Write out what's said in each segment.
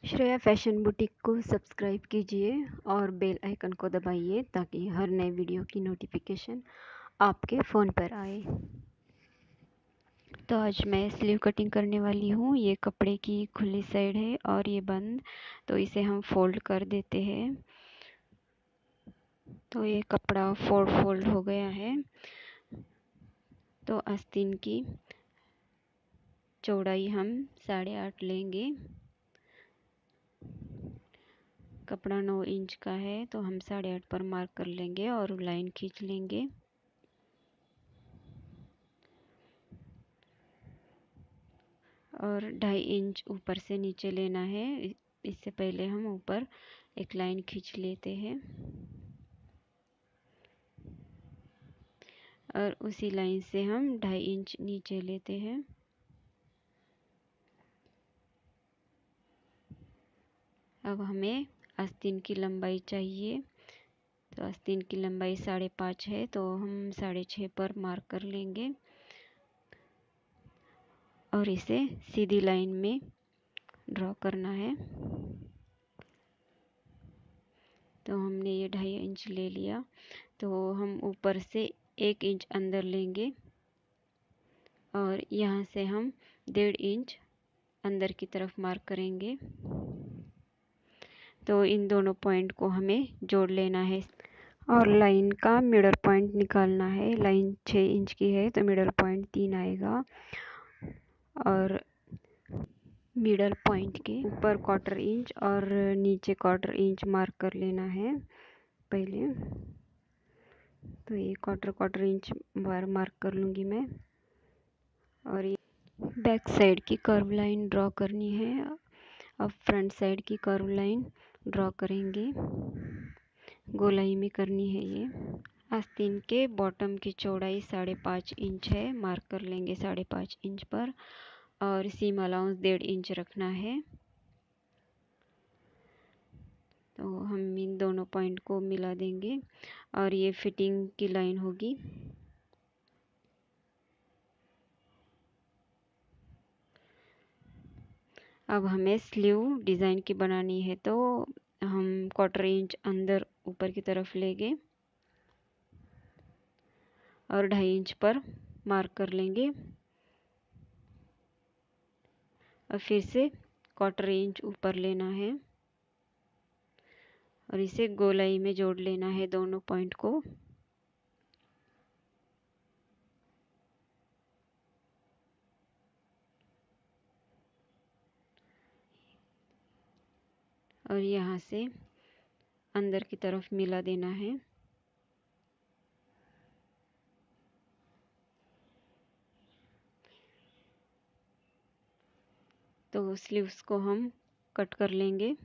Shreya fashion boutique को subscribe कीजिए और बेल आइकन को दबाइए ताकि हर नए वीडियो की नोटिफिकेशन आपके फ़ोन पर आए। तो आज मैं स्लीव कटिंग करने वाली हूँ। ये कपड़े की खुली साइड है और ये बंद, तो इसे हम फोल्ड कर देते हैं। तो ये कपड़ा फोल्ड हो गया है। तो आस्तीन की चौड़ाई हम 8.5 लेंगे। कपड़ा 9 इंच का है तो हम 8.5 पर मार्क कर लेंगे और लाइन खींच लेंगे। और 2.5 इंच ऊपर से नीचे लेना है। इससे पहले हम ऊपर एक लाइन खींच लेते हैं और उसी लाइन से हम 2.5 इंच नीचे लेते हैं। अब हमें आस्तीन की लंबाई चाहिए। तो आस्तीन की लंबाई 5.5 है तो हम 6.5 पर मार्क कर लेंगे और इसे सीधी लाइन में ड्रॉ करना है। तो हमने ये 2.5 इंच ले लिया, तो हम ऊपर से 1 इंच अंदर लेंगे और यहाँ से हम 1.5 इंच अंदर की तरफ मार्क करेंगे। तो इन दोनों पॉइंट को हमें जोड़ लेना है और लाइन का मिडल पॉइंट निकालना है। लाइन 6 इंच की है तो मिडल पॉइंट 3 आएगा और मिडल पॉइंट के ऊपर 1/4 इंच और नीचे 1/4 इंच मार्क कर लेना है पहले। तो ये 1/4 इंच बार मार्क कर लूँगी मैं और ये बैक साइड की कर्व लाइन ड्रॉ करनी है। अब फ्रंट साइड की कर्व लाइन ड्रॉ करेंगे, गोलाई में करनी है ये। आस्तीन के बॉटम की चौड़ाई 5.5 इंच है, मार्क कर लेंगे 5.5 इंच पर और सीम अलाउंस 1.5 इंच रखना है। तो हम इन दोनों पॉइंट को मिला देंगे और ये फिटिंग की लाइन होगी। अब हमें स्लीव डिज़ाइन की बनानी है तो हम 1/4 इंच अंदर ऊपर की तरफ लेंगे और 2.5 इंच पर मार्क कर लेंगे और फिर से 1/4 इंच ऊपर लेना है और इसे गोलाई में जोड़ लेना है दोनों पॉइंट को। और यहाँ से अंदर की तरफ मिला देना है। तो स्लीव्स को हम कट कर लेंगे।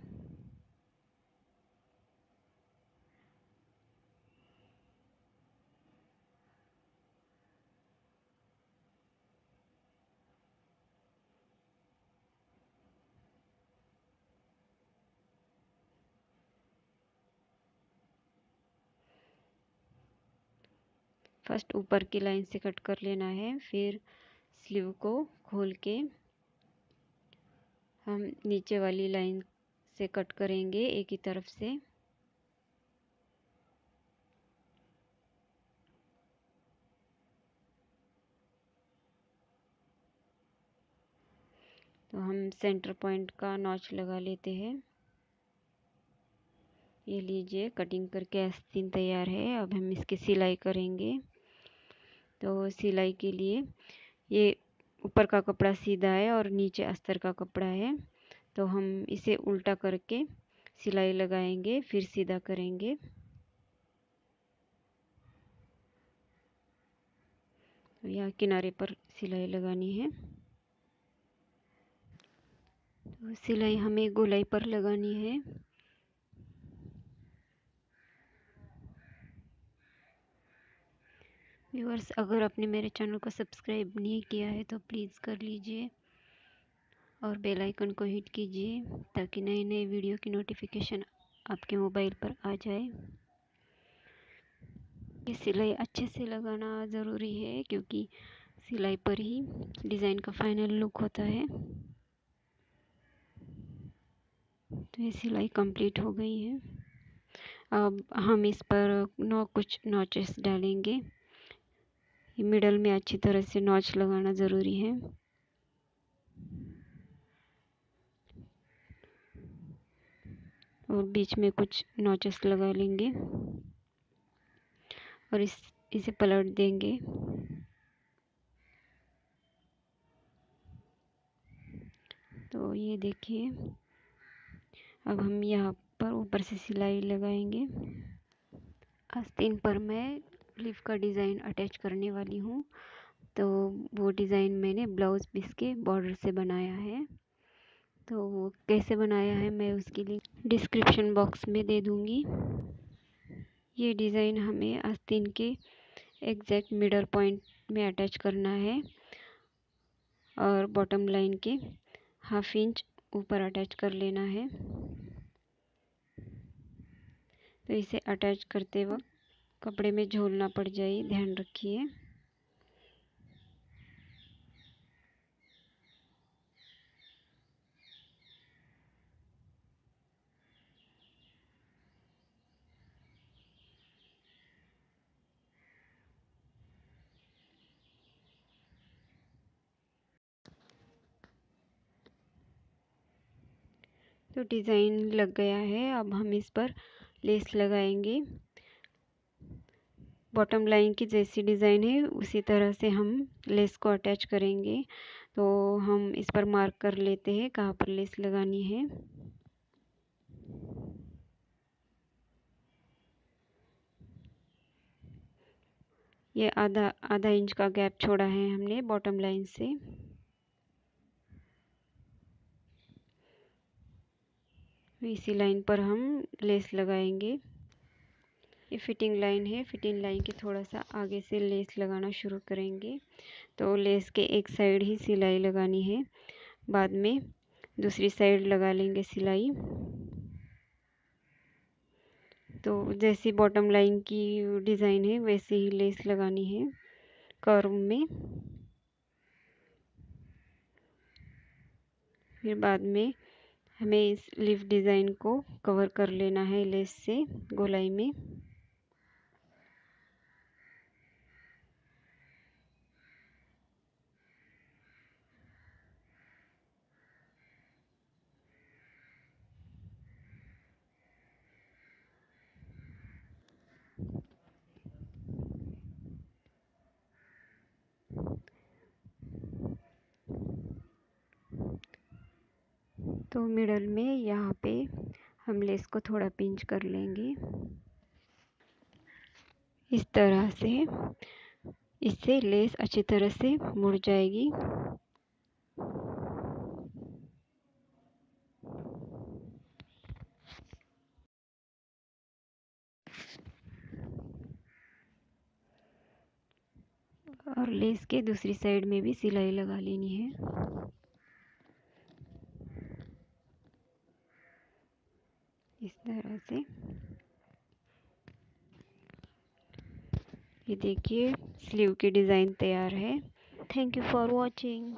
फर्स्ट ऊपर की लाइन से कट कर लेना है, फिर स्लीव को खोल के हम नीचे वाली लाइन से कट करेंगे एक ही तरफ से। तो हम सेंटर पॉइंट का नॉच लगा लेते हैं। ये लीजिए, कटिंग करके आस्तीन तैयार है। अब हम इसकी सिलाई करेंगे। तो सिलाई के लिए ये ऊपर का कपड़ा सीधा है और नीचे अस्तर का कपड़ा है, तो हम इसे उल्टा करके सिलाई लगाएंगे, फिर सीधा करेंगे। तो यहाँ किनारे पर सिलाई लगानी है। तो सिलाई हमें गोलाई पर लगानी है। व्यूअर्स, अगर आपने मेरे चैनल को सब्सक्राइब नहीं किया है तो प्लीज़ कर लीजिए और बेल आइकन को हिट कीजिए ताकि नए नए वीडियो की नोटिफिकेशन आपके मोबाइल पर आ जाए। ये सिलाई अच्छे से लगाना ज़रूरी है क्योंकि सिलाई पर ही डिज़ाइन का फाइनल लुक होता है। तो ये सिलाई कंप्लीट हो गई है। अब हम इस पर कुछ नॉचेस डालेंगे। मिडल में अच्छी तरह से नॉच लगाना ज़रूरी है। और बीच में कुछ नॉचेस लगा लेंगे और इसे पलट देंगे। तो ये देखिए, अब हम यहाँ पर ऊपर से सिलाई लगाएंगे। आस्तीन पर मैं लीफ का डिज़ाइन अटैच करने वाली हूँ। तो वो डिज़ाइन मैंने ब्लाउज़ पीस के बॉर्डर से बनाया है। तो वो कैसे बनाया है मैं उसकी लिंक डिस्क्रिप्शन बॉक्स में दे दूँगी। ये डिज़ाइन हमें आस्तीन के एग्जैक्ट मिडल पॉइंट में अटैच करना है और बॉटम लाइन के 1/2 इंच ऊपर अटैच कर लेना है। तो इसे अटैच करते वक्त कपड़े में झोल ना पड़ जाए, ध्यान रखिए। तो डिज़ाइन लग गया है। अब हम इस पर लेस लगाएंगे। बॉटम लाइन की जैसी डिज़ाइन है उसी तरह से हम लेस को अटैच करेंगे। तो हम इस पर मार्क कर लेते हैं कहाँ पर लेस लगानी है। ये आधा आधा इंच का गैप छोड़ा है हमने बॉटम लाइन से। इसी लाइन पर हम लेस लगाएंगे। ये फिटिंग लाइन है, फिटिंग लाइन के थोड़ा सा आगे से लेस लगाना शुरू करेंगे। तो लेस के एक साइड ही सिलाई लगानी है, बाद में दूसरी साइड लगा लेंगे सिलाई। तो जैसी बॉटम लाइन की डिज़ाइन है वैसे ही लेस लगानी है कर्व में। फिर बाद में हमें इस लीफ डिज़ाइन को कवर कर लेना है लेस से गोलाई में। तो मिडल में यहाँ पे हम लेस को थोड़ा पिंच कर लेंगे इस तरह से। इससे लेस अच्छी तरह से मुड़ जाएगी। और लेस के दूसरी साइड में भी सिलाई लगा लेनी है। इस तरह से ये देखिए स्लीव की डिज़ाइन तैयार है। Thank you for watching.